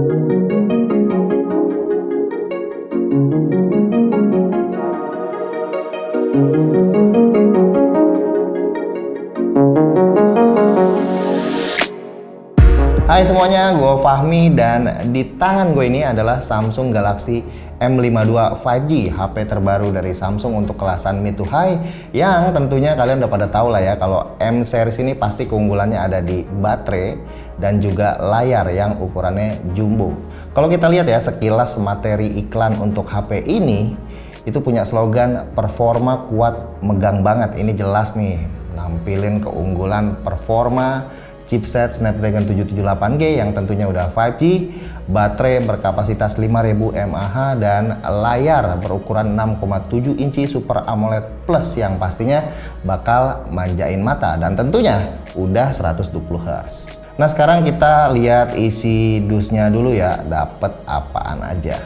Hai semuanya, gue Fahmi dan di tangan gue ini adalah Samsung Galaxy M52 5G, HP terbaru dari Samsung untuk kelasan mid to high, yang tentunya kalian udah pada tahu lah ya kalau M series ini pasti keunggulannya ada di baterai dan juga layar yang ukurannya jumbo. Kalau kita lihat ya sekilas materi iklan untuk HP ini itu punya slogan performa kuat megang banget. Ini jelas nih nampilin keunggulan performa, chipset Snapdragon 778G yang tentunya udah 5G, baterai berkapasitas 5000 mAh dan layar berukuran 6,7 inci Super AMOLED Plus yang pastinya bakal manjain mata dan tentunya udah 120 Hz. Nah sekarang kita lihat isi dusnya dulu ya, dapet apaan aja.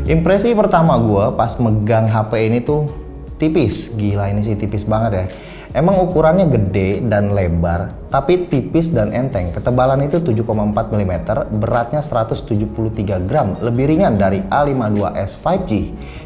Impresi pertama gue pas megang HP ini tuh tipis, gila ini sih tipis banget ya. Emang ukurannya gede dan lebar, tapi tipis dan enteng. Ketebalan itu 7,4 mm, beratnya 173 gram, lebih ringan dari A52s 5G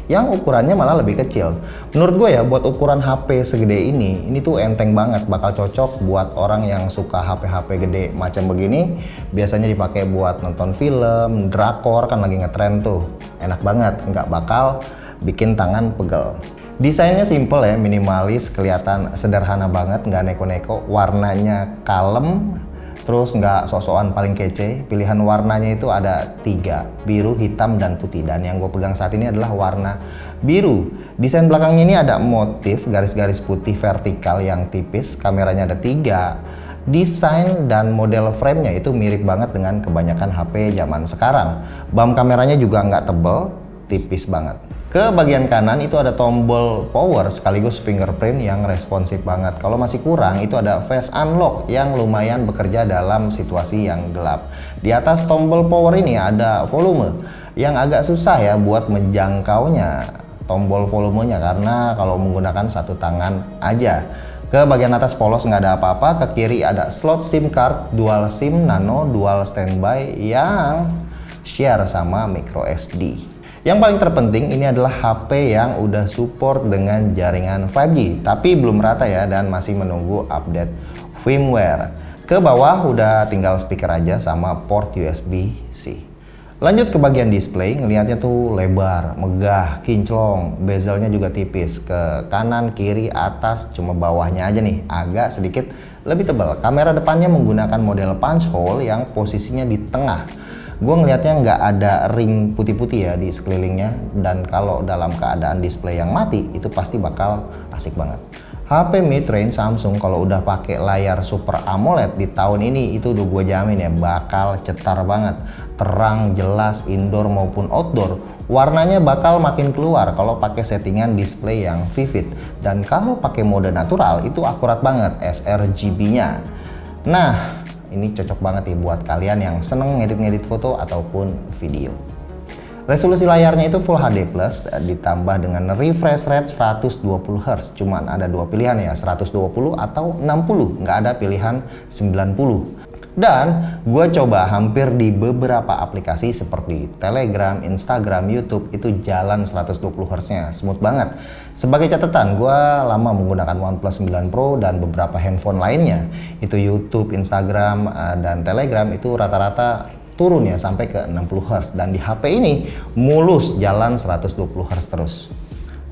yang ukurannya malah lebih kecil. Menurut gue ya, buat ukuran HP segede ini tuh enteng banget, bakal cocok buat orang yang suka HP-HP gede macam begini. Biasanya dipakai buat nonton film, drakor kan lagi ngetren tuh. Enak banget, nggak bakal bikin tangan pegel. Desainnya simple ya, minimalis, kelihatan sederhana banget, nggak neko-neko, warnanya kalem, terus nggak sok-sokan paling kece. Pilihan warnanya itu ada 3, biru, hitam, dan putih. Dan yang gue pegang saat ini adalah warna biru. Desain belakangnya ini ada motif garis-garis putih vertikal yang tipis, kameranya ada 3. Desain dan model framenya itu mirip banget dengan kebanyakan HP zaman sekarang. Bump kameranya juga nggak tebel, tipis banget. Ke bagian kanan itu ada tombol power sekaligus fingerprint yang responsif banget. Kalau masih kurang itu ada face unlock yang lumayan bekerja dalam situasi yang gelap. Di atas tombol power ini ada volume yang agak susah ya buat menjangkaunya tombol volumenya karena kalau menggunakan satu tangan aja. Ke bagian atas polos nggak ada apa-apa, ke kiri ada slot SIM card, dual SIM, nano, dual standby yang share sama micro SD. Yang paling terpenting ini adalah HP yang udah support dengan jaringan 5G, tapi belum rata ya dan masih menunggu update firmware. Ke bawah udah tinggal speaker aja sama port USB-C. Lanjut ke bagian display, ngelihatnya tuh lebar, megah, kinclong, bezelnya juga tipis. Ke kanan, kiri, atas, cuma bawahnya aja nih agak sedikit lebih tebal. Kamera depannya menggunakan model punch hole yang posisinya di tengah. Gue ngelihatnya nggak ada ring putih-putih ya di sekelilingnya, dan kalau dalam keadaan display yang mati itu pasti bakal asik banget. HP mid-range Samsung kalau udah pakai layar Super AMOLED di tahun ini itu udah gue jamin ya bakal cetar banget, terang, jelas, indoor maupun outdoor. Warnanya bakal makin keluar kalau pakai settingan display yang vivid, dan kalau pakai mode natural itu akurat banget sRGB-nya. Nah, ini cocok banget nih buat kalian yang seneng ngedit-ngedit foto ataupun video. Resolusi layarnya itu Full HD Plus ditambah dengan refresh rate 120 Hz. Cuman ada 2 pilihan ya, 120 atau 60, nggak ada pilihan 90. Dan gue coba hampir di beberapa aplikasi seperti Telegram, Instagram, YouTube itu jalan 120 Hz-nya, smooth banget. Sebagai catatan, gue lama menggunakan OnePlus 9 Pro dan beberapa handphone lainnya. Itu YouTube, Instagram, dan Telegram itu rata-rata turun ya sampai ke 60 Hz. Dan di HP ini mulus jalan 120 Hz terus.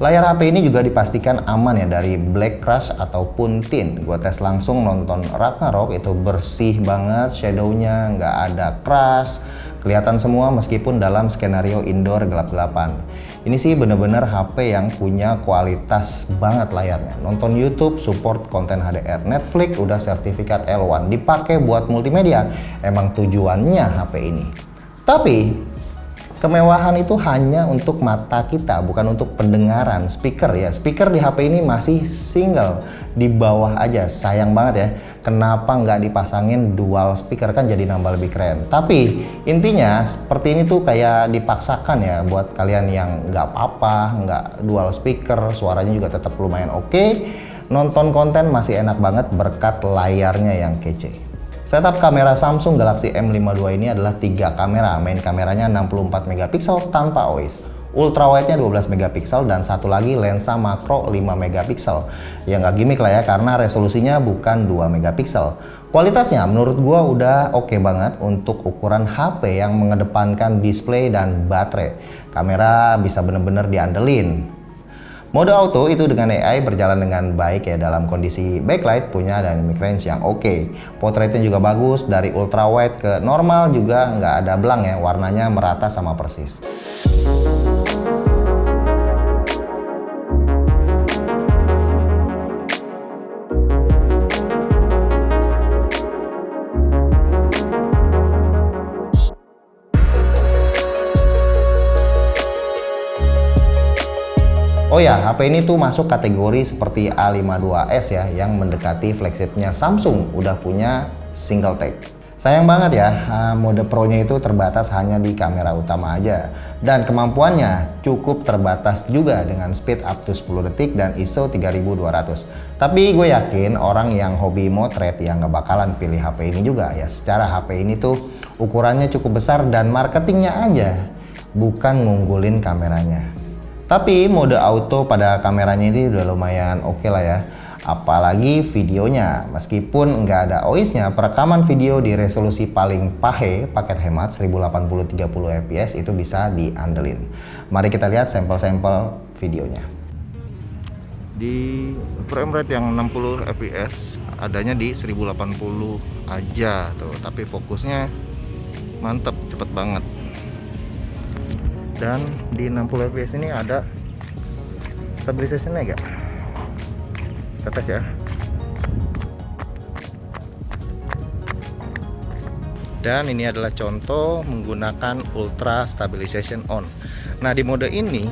Layar HP ini juga dipastikan aman ya dari black crush ataupun tint. Gua tes langsung nonton Ragnarok itu bersih banget, shadownya nggak ada crush, kelihatan semua meskipun dalam skenario indoor gelap-gelapan. Ini sih bener-bener HP yang punya kualitas banget layarnya. Nonton YouTube, support konten HDR, Netflix udah sertifikat L1, dipakai buat multimedia. Emang tujuannya HP ini. Tapi kemewahan itu hanya untuk mata kita, bukan untuk pendengaran. Speaker ya, speaker di HP ini masih single di bawah aja. Sayang banget ya, kenapa nggak dipasangin dual speaker, kan jadi nambah lebih keren. Tapi intinya seperti ini tuh kayak dipaksakan ya buat kalian yang nggak apa-apa, nggak dual speaker, suaranya juga tetap lumayan oke. Nonton konten masih enak banget berkat layarnya yang kece. Setup kamera Samsung Galaxy M52 ini adalah 3 kamera. Main kameranya 64 megapiksel tanpa OIS. Ultrawide-nya 12 megapiksel dan satu lagi lensa makro 5 megapiksel. Ya nggak gimmick lah ya, karena resolusinya bukan 2 megapiksel. Kualitasnya menurut gua udah oke banget untuk ukuran HP yang mengedepankan display dan baterai. Kamera bisa bener-bener diandelin. Mode auto itu dengan AI berjalan dengan baik ya dalam kondisi backlight, punya dynamic range yang oke. Portraitnya juga bagus, dari ultrawide ke normal juga nggak ada belang ya, warnanya merata sama persis. Oh ya, HP ini tuh masuk kategori seperti A52s ya, yang mendekati flagshipnya Samsung, udah punya single take. Sayang banget ya, mode Pro-nya itu terbatas hanya di kamera utama aja. Dan kemampuannya cukup terbatas juga dengan speed up to 10 detik dan ISO 3200. Tapi gue yakin orang yang hobi motret yang nggak bakalan pilih HP ini juga ya. Secara HP ini tuh ukurannya cukup besar dan marketingnya aja, bukan ngunggulin kameranya. Tapi mode auto pada kameranya ini udah lumayan oke lah ya. Apalagi videonya, meskipun nggak ada OIS-nya, perekaman video di resolusi paling pahe, paket hemat 1080-30 fps itu bisa diandelin. Mari kita lihat sampel-sampel videonya. Di frame rate yang 60 fps adanya di 1080 aja tuh, tapi fokusnya mantep, cepet banget. Dan di 60 fps ini ada stabilisasinya enggak? Kita tes ya. Dan ini adalah contoh menggunakan ultra stabilization on. Nah, di mode ini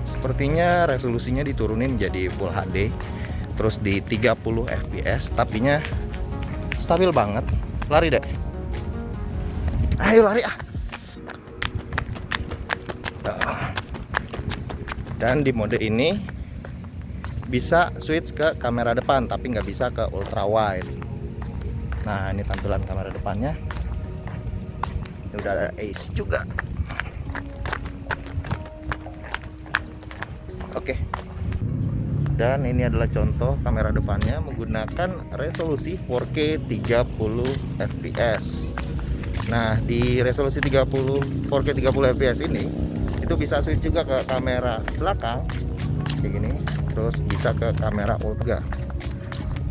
sepertinya resolusinya diturunin jadi full HD, terus di 30 fps, tapinya stabil banget. Lari deh, ayo lari ah. Dan di mode ini bisa switch ke kamera depan, tapi nggak bisa ke ultra wide. Nah, ini tampilan kamera depannya. Ini udah ada AC juga. Oke. Dan ini adalah contoh kamera depannya menggunakan resolusi 4K 30 fps. Nah, di resolusi 4K 30 fps ini itu bisa switch juga ke kamera belakang kayak gini, terus bisa ke kamera ultra.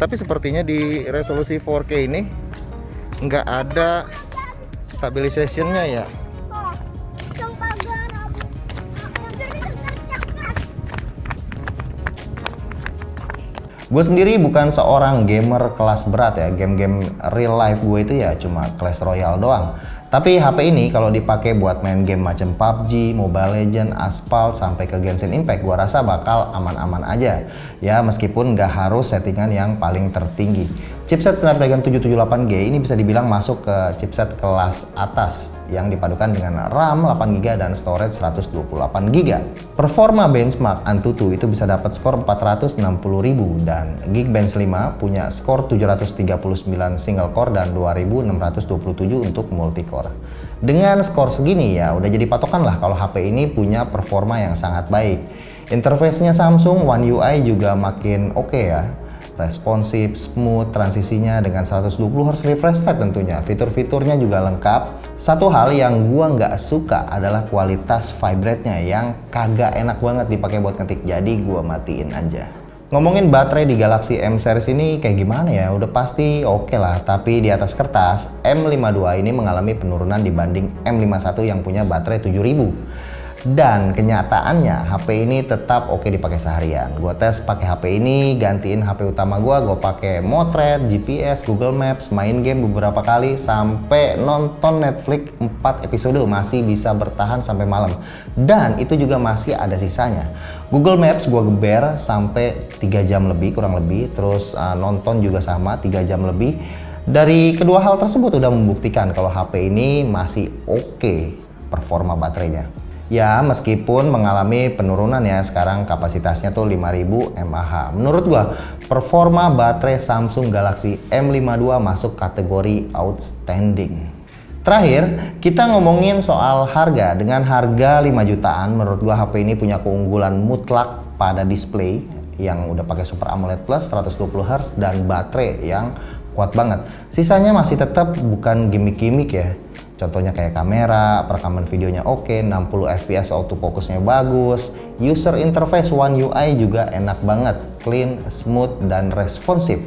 Tapi sepertinya di resolusi 4K ini nggak ada stabilizationnya ya. Gue sendiri bukan seorang gamer kelas berat ya, game-game real life gue itu ya cuma Clash Royale doang. Tapi HP ini kalau dipakai buat main game macam PUBG, Mobile Legends, Asphalt, sampai ke Genshin Impact, gua rasa bakal aman-aman aja. Ya, meskipun nggak harus settingan yang paling tertinggi. Chipset Snapdragon 778G ini bisa dibilang masuk ke chipset kelas atas yang dipadukan dengan RAM 8GB dan storage 128GB. Performa benchmark Antutu itu bisa dapat skor 460.000 dan Geekbench 5 punya skor 739 single core dan 2627 untuk multi core. Dengan skor segini ya udah jadi patokan lah kalau HP ini punya performa yang sangat baik. Interface-nya Samsung One UI juga makin oke ya. Responsif, smooth, transisinya dengan 120Hz refresh rate tentunya. Fitur-fiturnya juga lengkap. Satu hal yang gua nggak suka adalah kualitas vibrate-nya yang kagak enak banget dipakai buat ngetik. Jadi gua matiin aja. Ngomongin baterai di Galaxy M series ini kayak gimana ya? Udah pasti oke lah. Tapi di atas kertas, M52 ini mengalami penurunan dibanding M51 yang punya baterai 7000. Dan kenyataannya HP ini tetap oke dipakai seharian. Gue tes pakai HP ini, gantiin HP utama gue pakai motret, GPS, Google Maps, main game beberapa kali, sampai nonton Netflix 4 episode masih bisa bertahan sampai malam. Dan itu juga masih ada sisanya. Google Maps gue geber sampai 3 jam lebih, kurang lebih. Terus nonton juga sama 3 jam lebih. Dari kedua hal tersebut udah membuktikan kalau HP ini masih oke performa baterainya. Ya, meskipun mengalami penurunan ya, sekarang kapasitasnya tuh 5000 mAh. Menurut gua, performa baterai Samsung Galaxy M52 masuk kategori outstanding. Terakhir, kita ngomongin soal harga. Dengan harga 5 jutaan, menurut gua HP ini punya keunggulan mutlak pada display yang udah pakai Super AMOLED Plus 120Hz dan baterai yang kuat banget. Sisanya masih tetap bukan gimmick-gimmick ya. Contohnya kayak kamera, perekaman videonya oke, 60 fps autofocusnya bagus, user interface One UI juga enak banget, clean, smooth, dan responsif.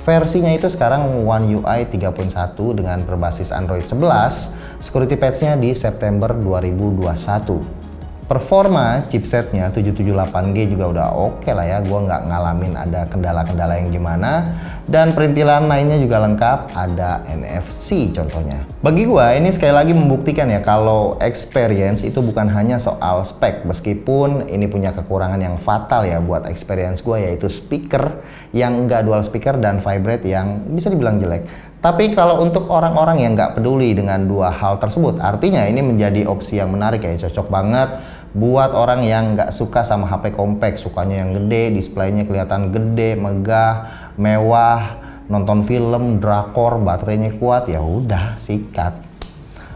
Versinya itu sekarang One UI 3.1 dengan berbasis Android 11, security patch-nya di September 2021. Performa chipsetnya 778G juga udah oke lah ya, gua nggak ngalamin ada kendala-kendala yang gimana. Dan perintilan lainnya juga lengkap, ada NFC contohnya. Bagi gua ini sekali lagi membuktikan ya kalau experience itu bukan hanya soal spek, meskipun ini punya kekurangan yang fatal ya buat experience gua, yaitu speaker yang nggak dual speaker dan vibrate yang bisa dibilang jelek. Tapi kalau untuk orang-orang yang nggak peduli dengan dua hal tersebut, artinya ini menjadi opsi yang menarik ya, cocok banget buat orang yang nggak suka sama HP compact, sukanya yang gede, displaynya kelihatan gede, megah, mewah, nonton film, drakor, baterainya kuat, ya udah sikat.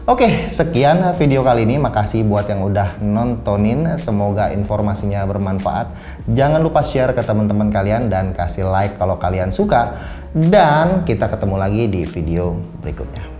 Oke, sekian video kali ini. Makasih buat yang udah nontonin. Semoga informasinya bermanfaat. Jangan lupa share ke teman-teman kalian dan kasih like kalau kalian suka. Dan kita ketemu lagi di video berikutnya.